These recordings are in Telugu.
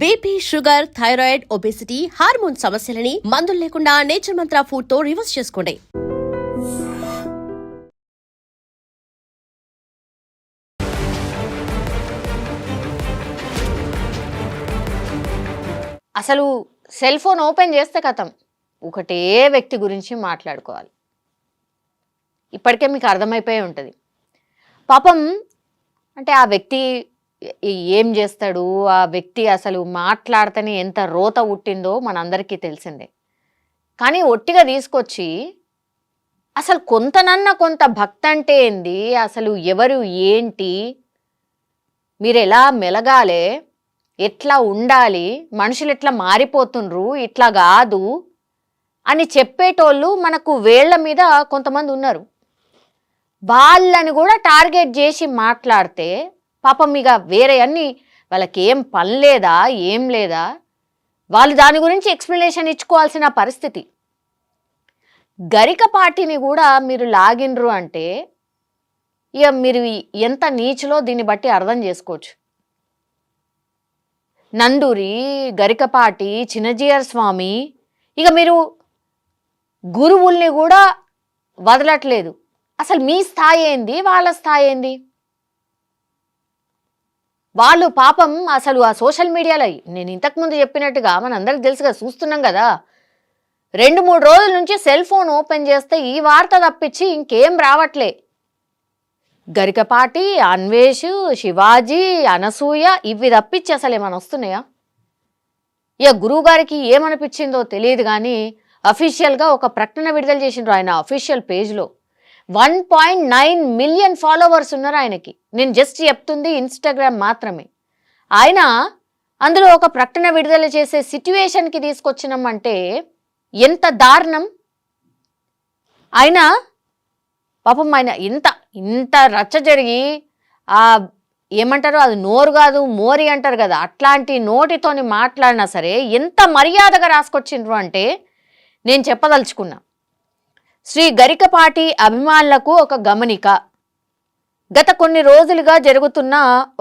BP, sugar, thyroid, obesity, hormone సమస్యలని మందులు లేకుండా నేచర్ మంత్ర ఫుడ్ తో రివర్స్ చేసుకోండి. అసలు సెల్ ఫోన్ ఓపెన్ చేస్తే కథం ఒకటే వ్యక్తి గురించి మాట్లాడుకోవాలి. ఇప్పటికే మీకు అర్థమైపోయి ఉంటుంది. పాపం అంటే ఆ వ్యక్తి ఏం చేస్తాడు, ఆ వ్యక్తి అసలు మాట్లాడితేనే ఎంత రోత పుట్టిందో మనందరికీ తెలిసిందే. కానీ ఒట్టిగా తీసుకొచ్చి అసలు కొంత భక్తి అంటే ఏంది, అసలు ఎవరు ఏంటి, మీరు ఎలా మెలగాలి, ఎట్లా ఉండాలి, మనుషులు ఎట్లా మారిపోతుండ్రు, ఇట్లా కాదు అని చెప్పేటోళ్ళు మనకు వేళ్ల మీద కొంతమంది ఉన్నారు. వాళ్ళని కూడా టార్గెట్ చేసి మాట్లాడితే పాపం ఇక వేరే అన్ని వాళ్ళకి ఏం పని లేదా, ఏం లేదా, వాళ్ళు దాని గురించి ఎక్స్ప్లెనేషన్ ఇచ్చుకోవాల్సిన పరిస్థితి. గరికపాటిని కూడా మీరు లాగినరు అంటే ఇక మీరు ఎంత నీచులో దీన్ని బట్టి అర్థం చేసుకోవచ్చు. నందూరి, గరికపాటి, చిన్నజీయర్ స్వామి, ఇక మీరు గురువుల్ని కూడా వదలట్లేదు. అసలు మీ స్థాయి ఏంది, వాళ్ళ స్థాయి ఏంది? వాళ్ళు పాపం అసలు ఆ సోషల్ మీడియాలో నేను ఇంతకుముందు చెప్పినట్టుగా మనందరికి తెలుసుగా, చూస్తున్నాం కదా, 2-3 రోజుల నుంచి సెల్ ఫోన్ ఓపెన్ చేస్తే ఈ వార్త తప్పించి ఇంకేం రావట్లే. గరికపాటి, అన్వేష్, శివాజీ, అనసూయ ఇవి తప్పించి అసలు ఏమైనా వస్తున్నాయా? ఇక గురువు గారికి ఏమనిపించిందో తెలియదు కానీ అఫీషియల్గా ఒక ప్రకటన విడుదల చేసిండ్రు. ఆయన అఫీషియల్ పేజ్లో 1.9 మిలియన్ ఫాలోవర్స్ ఉన్నారు ఆయనకి. నేను జస్ట్ చెప్తుంది ఇన్స్టాగ్రామ్ మాత్రమే. ఆయన అందులో ఒక ప్రకటన విడుదల చేసే సిట్యువేషన్కి తీసుకొచ్చినామంటే ఎంత దారుణం. ఆయన పాపం ఆయన ఇంత రచ్చ జరిగి ఏమంటారు, అది నోరు కాదు మోరి అంటారు కదా, అట్లాంటి నోటితోని మాట్లాడినా సరే ఎంత మర్యాదగా రాసుకొచ్చిండ్రు అంటే నేను చెప్పదలుచుకున్నా. శ్రీ గరికపాటి అభిమానులకు ఒక గమనిక. గత కొన్ని రోజులుగా జరుగుతున్న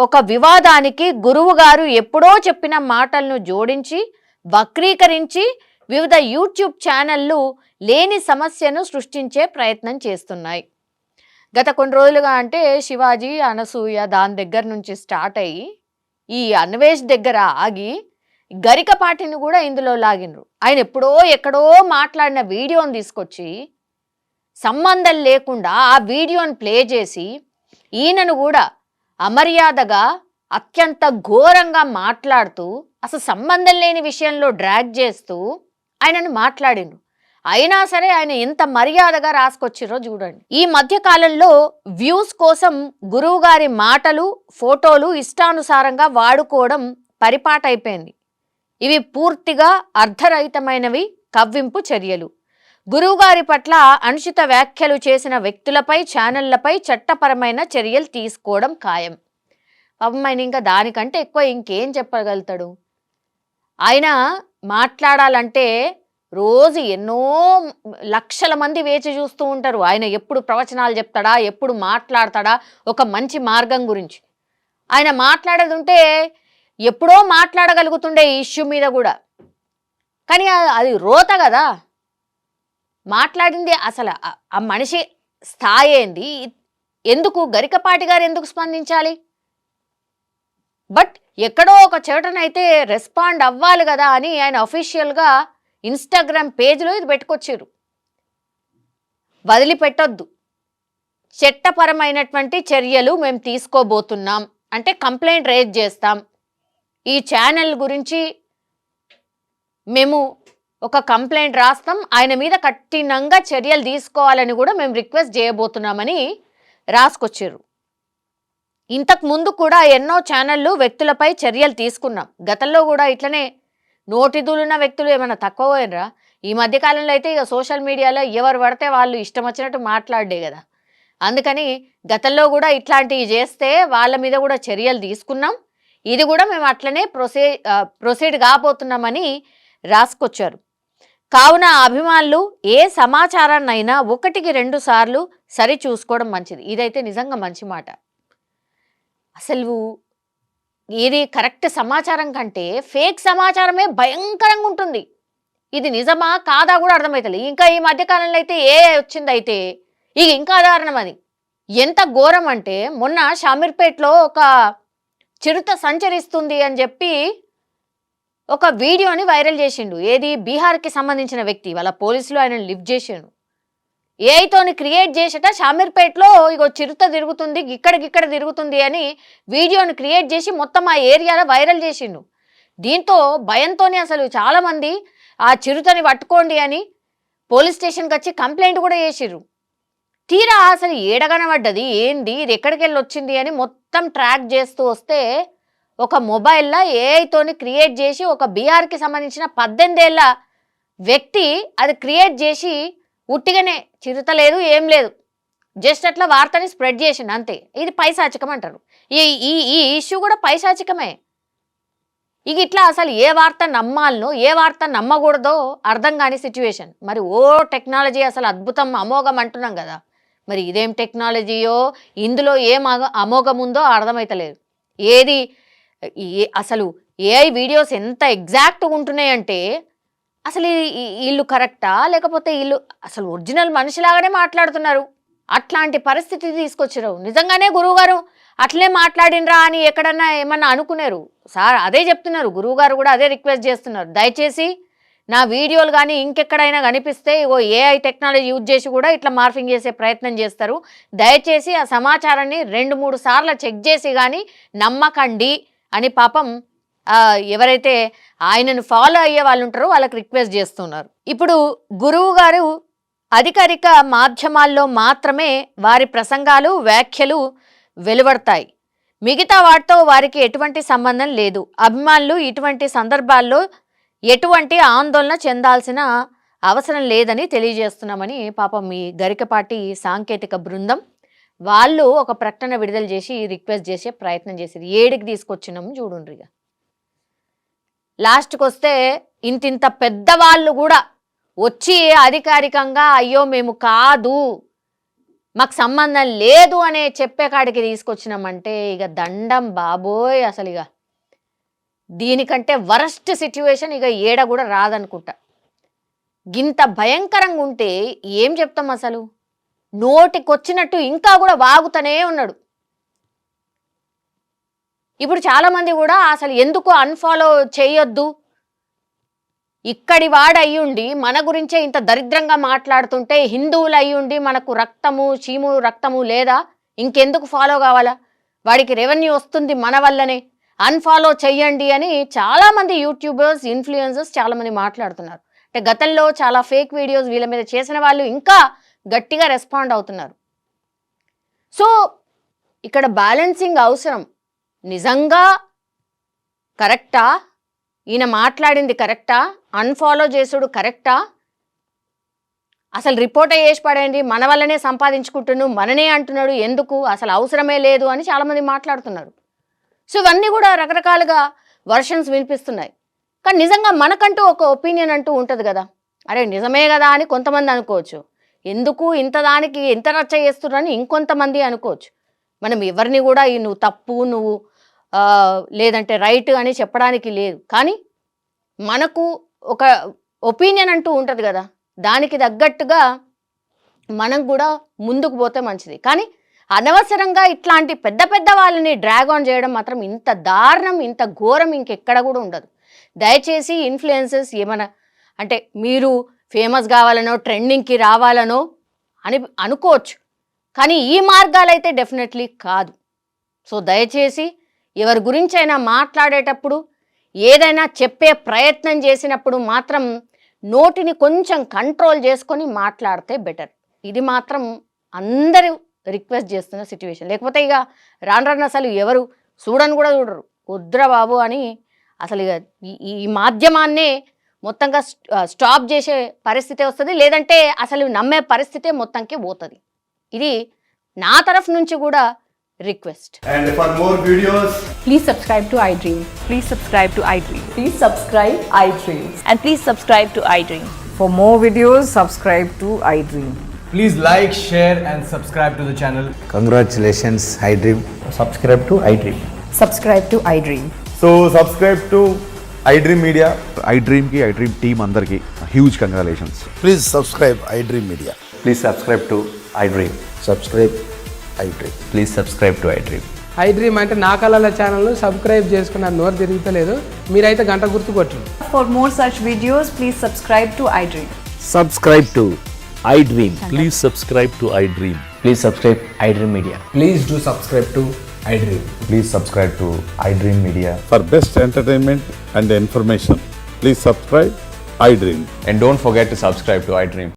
ఒక వివాదానికి గురువు గారు ఎప్పుడో చెప్పిన మాటలను జోడించి వక్రీకరించి వివిధ యూట్యూబ్ ఛానళ్లు లేని సమస్యను సృష్టించే ప్రయత్నం చేస్తున్నాయి. గత కొన్ని రోజులుగా అంటే శివాజీ, అనసూయ దాని దగ్గర నుంచి స్టార్ట్ అయ్యి ఈ అన్వేష్ దగ్గర ఆగి గరికపాటిని కూడా ఇందులో లాగినరు. ఆయన ఎక్కడో మాట్లాడిన వీడియోని తీసుకొచ్చి సంబంధం లేకుండా ఆ వీడియోని ప్లే చేసి ఈయనను కూడా అమర్యాదగా అత్యంత ఘోరంగా మాట్లాడుతూ అసలు సంబంధం లేని విషయంలో డ్రాగ్ చేస్తూ ఆయనను మాట్లాడిండ్రు. అయినా సరే ఆయన ఎంత మర్యాదగా రాసుకొచ్చిర్రో చూడండి. ఈ మధ్య కాలంలో వ్యూస్ కోసం గురువు గారి మాటలు, ఫోటోలు ఇష్టానుసారంగా వాడుకోవడం పరిపాటైపోయింది. ఇవి పూర్తిగా అర్థరహితమైనవి, కవ్వింపు చర్యలు. గురువుగారి పట్ల అనుచిత వ్యాఖ్యలు చేసిన వ్యక్తులపై, ఛానళ్లపై చట్టపరమైన చర్యలు తీసుకోవడం ఖాయం. పాపం ఆయన ఇంకా దానికంటే ఎక్కువ ఇంకేం చెప్పగలుగుతాడు? ఆయన మాట్లాడాలంటే రోజు ఎన్నో లక్షల మంది వేచి చూస్తూ ఉంటారు. ఆయన ఎప్పుడు ప్రవచనాలు చెప్తాడా, ఎప్పుడు మాట్లాడతాడా ఒక మంచి మార్గం గురించి. ఆయన మాట్లాడేది ఉంటే ఎప్పుడో మాట్లాడగలుగుతుండే ఈ ఇష్యూ మీద కూడా. కానీ అది రోత కదా మాట్లాడింది. అసలు ఆ మనిషి స్థాయి ఏంది, ఎందుకు గరికపాటి గారు ఎందుకు స్పందించాలి? బట్ ఎక్కడో ఒక చోటనైతే రెస్పాండ్ అవ్వాలి కదా అని ఆయన అఫీషియల్గా ఇన్స్టాగ్రామ్ పేజ్లో ఇది పెట్టుకొచ్చారు. వదిలిపెట్టొద్దు, చట్టపరమైనటువంటి చర్యలు మేము తీసుకోబోతున్నాం అంటే కంప్లైంట్ రేజ్ చేస్తాం, ఈ ఛానల్ గురించి మేము ఒక కంప్లైంట్ రాస్తాం, ఆయన మీద కఠినంగా చర్యలు తీసుకోవాలని కూడా మేము రిక్వెస్ట్ చేయబోతున్నామని రాసుకొచ్చారు. ఇంతకు ముందు కూడా ఎన్నో ఛానళ్ళు వ్యక్తులపై చర్యలు తీసుకున్నాం. గతంలో కూడా ఇట్లనే నోటిదులున్న వ్యక్తులు ఏమైనా తక్కువ పోయినరా? ఈ మధ్యకాలంలో అయితే ఇక సోషల్ మీడియాలో ఎవరు పడితే వాళ్ళు ఇష్టం వచ్చినట్టు మాట్లాడే కదా. అందుకని గతంలో కూడా ఇట్లాంటివి చేస్తే వాళ్ళ మీద కూడా చర్యలు తీసుకున్నాం, ఇది కూడా మేము అట్లనే ప్రొసీడ్ కాబోతున్నామని రాసుకొచ్చారు. కావున అభిమానులు ఏ సమాచారాన్నైనా 1-2 సార్లు సరి చూసుకోవడం మంచిది. ఇదైతే నిజంగా మంచి మాట. అసలు ఇది కరెక్ట్ సమాచారం కంటే ఫేక్ సమాచారమే భయంకరంగా ఉంటుంది. ఇది నిజమా కాదా కూడా అర్థమవుతుంది. ఇంకా ఈ మధ్యకాలంలో అయితే వచ్చిందైతే ఇక ఇంకా దారుణం. అది ఎంత ఘోరం అంటే మొన్న షామీర్పేటలో ఒక చిరుత సంచరిస్తుంది అని చెప్పి ఒక వీడియోని వైరల్ చేసిండు. ఏది బీహార్కి సంబంధించిన వ్యక్తి, వాళ్ళ పోలీసులు ఆయన లిఫ్ట్ చేసిండు. ఏఐతోని క్రియేట్ చేసేట షామీర్పేటలో ఇగో చిరుత తిరుగుతుంది, ఇక్కడికిక్కడ తిరుగుతుంది అని వీడియోని క్రియేట్ చేసి మొత్తం ఆ ఏరియాలో వైరల్ చేసిండు. దీంతో భయంతోనే అసలు చాలామంది ఆ చిరుతని పట్టుకోండి అని పోలీస్ స్టేషన్కి వచ్చి కంప్లైంట్ కూడా చేసిర్రు. తీరా అసలు ఏడగనబడ్డది ఏంది, ఇది ఎక్కడికి వెళ్ళి వచ్చింది అని మొత్తం ట్రాక్ చేస్తూ వస్తే ఒక మొబైల్లో ఏఐతోని క్రియేట్ చేసి ఒక బీహార్కి సంబంధించిన 18 ఏళ్ల వ్యక్తి అది క్రియేట్ చేసి ఉట్టిగానే చిరుత లేదు ఏం లేదు జస్ట్ అట్లా వార్తని స్ప్రెడ్ చేసిండు అంతే. ఇది పైశాచికం అంటారు. ఈ ఇష్యూ కూడా పైశాచికమే. ఇక ఇట్లా అసలు ఏ వార్త నమ్మాలనో ఏ వార్త నమ్మకూడదో అర్థం కాని సిచ్యువేషన్. మరి టెక్నాలజీ అసలు అద్భుతం అమోఘం అంటున్నాం కదా, మరి ఇదేం టెక్నాలజీయో ఇందులో ఏం అమోఘం ఉందో అర్థమైతలేదు. ఏది అసలు ఏఐ వీడియోస్ ఎంత ఎగ్జాక్ట్గా ఉంటున్నాయంటే అసలు వీళ్ళు కరెక్టా లేకపోతే వీళ్ళు అసలు ఒరిజినల్ మనిషిలాగానే మాట్లాడుతున్నారు. అట్లాంటి పరిస్థితి తీసుకొచ్చారు. నిజంగానే గురువుగారు అట్లే మాట్లాడినరా అని ఎక్కడన్నా ఏమన్నా అనుకున్నారు సార్, అదే చెప్తున్నారు. గురువుగారు కూడా అదే రిక్వెస్ట్ చేస్తున్నారు, దయచేసి నా వీడియోలు కానీ ఇంకెక్కడైనా కనిపిస్తే ఇగో ఏఐ టెక్నాలజీ యూజ్ చేసి కూడా ఇట్లా మార్ఫింగ్ చేసే ప్రయత్నం చేస్తారు, దయచేసి ఆ సమాచారాన్ని 2-3 సార్లు చెక్ చేసి కానీ నమ్మకండి అని పాపం ఎవరైతే ఆయనను ఫాలో అయ్యే వాళ్ళు ఉంటారో వాళ్ళకి రిక్వెస్ట్ చేస్తున్నారు. ఇప్పుడు గురువు గారు అధికారిక మాధ్యమాల్లో మాత్రమే వారి ప్రసంగాలు వ్యాఖ్యలు వెలువడతాయి, మిగతా వాటితో వారికి ఎటువంటి సంబంధం లేదు. అభిమానులు ఇటువంటి సందర్భాల్లో ఎటువంటి ఆందోళన చెందాల్సిన అవసరం లేదని తెలియజేస్తున్నామని పాపం మీ గరికపాటి సాంకేతిక బృందం వాళ్ళు ఒక ప్రకటన విడుదల చేసి రిక్వెస్ట్ చేసే ప్రయత్నం చేసేది. ఏడికి తీసుకొచ్చినాము చూడుండ్రిగా. లాస్ట్కి వస్తే ఇంతింత పెద్దవాళ్ళు కూడా వచ్చి అధికారికంగా అయ్యో మేము కాదు మాకు సంబంధం లేదు అనే చెప్పే కాడికి తీసుకొచ్చినామంటే ఇక దండం బాబోయ్. అసలు ఇక దీనికంటే వరస్ట్ సిచ్యువేషన్ ఇక ఏడ కూడా రాదనుకుంటా. గింత భయంకరంగా ఉంటే ఏం చెప్తాం అసలు, నోటికొచ్చినట్టు ఇంకా కూడా వాగుతూనే ఉన్నాడు. ఇప్పుడు చాలామంది కూడా అసలు ఎందుకు అన్ఫాలో చేయొద్దు, ఇక్కడి వాడు అయ్యుండి మన గురించే ఇంత దరిద్రంగా మాట్లాడుతుంటే హిందువులు అయ్యుండి మనకు రక్తము చీము రక్తము లేదా ఇంకెందుకు ఫాలో కావాలా, వాడికి రెవెన్యూ వస్తుంది మన వల్లనే, అన్ఫాలో చెయ్యండి అని చాలామంది యూట్యూబర్స్ ఇన్ఫ్లుయెన్సర్స్ చాలామంది మాట్లాడుతున్నారు. అంటే గతంలో చాలా ఫేక్ వీడియోస్ వీళ్ళ మీద చేసిన వాళ్ళు ఇంకా గట్టిగా రెస్పాండ్ అవుతున్నారు. సో ఇక్కడ బ్యాలెన్సింగ్ అవసరం. నిజంగా కరెక్టా, ఈయన మాట్లాడింది కరెక్టా, అన్ఫాలో చేసుడు కరెక్టా, అసలు రిపోర్ట్ చేసి పడేయండి మన వల్లనే సంపాదించుకుంటున్నాడు మననే అంటున్నాడు ఎందుకు, అసలు అవసరమే లేదు అని చాలామంది మాట్లాడుతున్నారు. సో ఇవన్నీ కూడా రకరకాలుగా వర్షన్స్ వినిపిస్తున్నాయి. కానీ నిజంగా మనకంటూ ఒక ఒపీనియన్ అంటూ ఉంటుంది కదా, అరే నిజమే కదా అని కొంతమంది అనుకోవచ్చు, ఎందుకు ఇంత దానికి ఎంత రచ్చ చేస్తున్నారని ఇంకొంతమంది అనుకోవచ్చు. మనం ఎవరిని కూడా నువ్వు తప్పు నువ్వు లేదంటే రైట్ అని చెప్పడానికి లేదు. కానీ మనకు ఒక ఒపీనియన్ అంటూ ఉంటుంది కదా, దానికి తగ్గట్టుగా మనం కూడా ముందుకు పోతే మంచిది. కానీ అనవసరంగా ఇట్లాంటి పెద్ద పెద్ద వాళ్ళని డ్రాగ్ ఆన్ చేయడం మాత్రం ఇంత దారుణం ఇంత ఘోరం ఇంకెక్కడ కూడా ఉండదు. దయచేసి ఇన్ఫ్లుయెన్సర్స్ ఏమైనా అంటే మీరు ఫేమస్ కావాలనో ట్రెండింగ్కి రావాలనో అని అనుకోవచ్చు, కానీ ఈ మార్గాలైతే డెఫినెట్లీ కాదు. సో దయచేసి ఎవరి గురించి అయినా మాట్లాడేటప్పుడు ఏదైనా చెప్పే ప్రయత్నం చేసినప్పుడు మాత్రం నోటిని కొంచెం కంట్రోల్ చేసుకొని మాట్లాడితే బెటర్. ఇది మాత్రం అందరూ రిక్వెస్ట్ చేస్తున్న సిచ్యువేషన్. లేకపోతే ఇక రాను అసలు ఎవరు చూడని కూడా చూడరు, వద్దురా బాబు అని అసలు ఇక ఈ మాధ్యమాన్నే మొత్తంగా స్టాప్ చేసే పరిస్థితి వస్తుంది, లేదంటే అసలు నమ్మే పరిస్థితే మొత్తంకి పోతుంది. ఇది నా తరఫు నుంచి కూడా request. And for more videos, Please subscribe to iDream. Please subscribe to iDream. Please subscribe iDream. And please subscribe to iDream. For more videos, subscribe to iDream. please like, share and subscribe to the channel. Congratulations, iDream. Subscribe to iDream. Subscribe to iDream. So subscribe to iDream Media. iDream కి iDream టీమ్ అందరికి huge congratulations. Please subscribe iDream Media. Please subscribe to iDream. Subscribe iDream. Please subscribe to iDream. iDream అంటే నా కళల ఛానల్ను సబ్స్క్రైబ్ చేసుకున్న నోరు తిరుగుతలేదు, మీరైతే గంట గుర్తు కొట్టండి. For more such videos, please subscribe to iDream. Subscribe to iDream. Please subscribe to iDream. Please subscribe iDream Media. Please do subscribe to iDream. Please subscribe to iDream Media. For best entertainment and information, please subscribe iDream. And don't forget to subscribe to iDream.